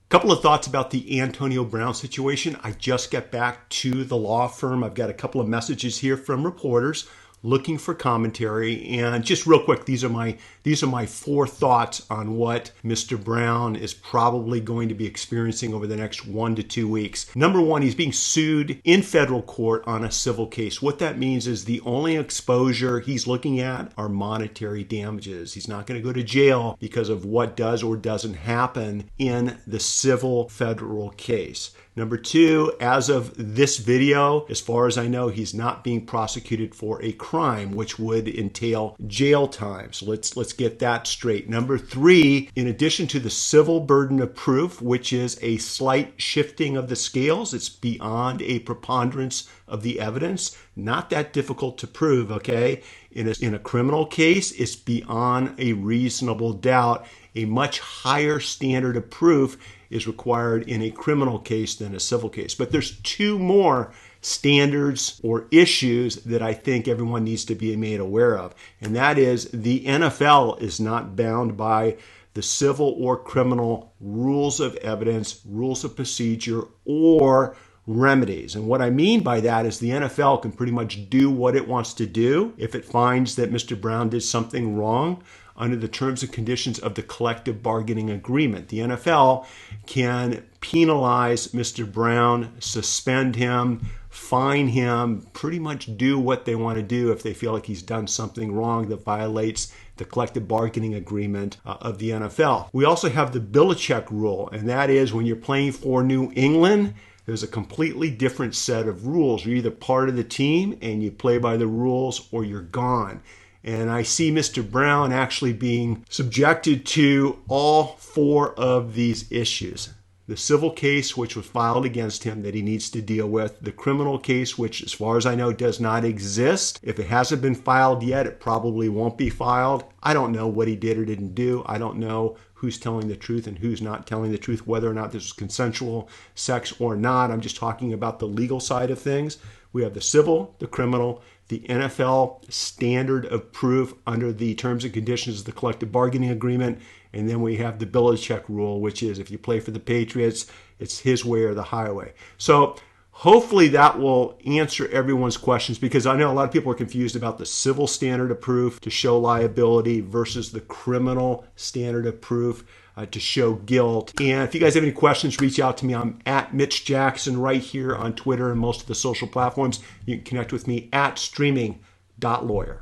Couple of thoughts about the Antonio Brown situation. I just got back to the law firm. I've got a couple of messages here from reporters looking for commentary. And just real quick, these are my four thoughts on what Mr. Brown is probably going to be experiencing over the next 1 to 2 weeks. Number one, he's being sued in federal court on a civil case. What that means is the only exposure he's looking at are monetary damages. He's not going to go to jail because of what does or doesn't happen in the civil federal case. Number two, as of this video, as far as I know, he's not being prosecuted for a crime, which would entail jail time. So let's get that straight. Number three, in addition to the civil burden of proof, which is a slight shifting of the scales, it's beyond a preponderance of the evidence. Not that difficult to prove, okay? In a criminal case, it's beyond a reasonable doubt. A much higher standard of proof is required in a criminal case than a civil case. But there's two more standards or issues that I think everyone needs to be made aware of. And that is the NFL is not bound by the civil or criminal rules of evidence, rules of procedure, or remedies. And what I mean by that is the NFL can pretty much do what it wants to do if it finds that Mr. Brown did something wrong under the terms and conditions of the collective bargaining agreement. The NFL can penalize Mr. Brown, suspend him, fine him, pretty much do what they want to do if they feel like he's done something wrong that violates the collective bargaining agreement of the NFL. We also have the Belichick rule, and that is when you're playing for New England, there's a completely different set of rules. You're either part of the team and you play by the rules or you're gone. And I see Mr. Brown actually being subjected to all four of these issues. The civil case, which was filed against him that he needs to deal with. The criminal case, which as far as I know does not exist. If it hasn't been filed yet, it probably won't be filed. I don't know what he did or didn't do. I don't know who's telling the truth and who's not telling the truth, whether or not this was consensual sex or not. I'm just talking about the legal side of things. We have the civil, the criminal, the NFL standard of proof under the terms and conditions of the collective bargaining agreement, and then we have the Belichick rule, which is if you play for the Patriots, it's his way or the highway. So hopefully that will answer everyone's questions, because I know a lot of people are confused about the civil standard of proof to show liability versus the criminal standard of proof to show guilt. And if you guys have any questions, reach out to me. I'm at Mitch Jackson right here on Twitter and most of the social platforms. You can connect with me at streaming.lawyer.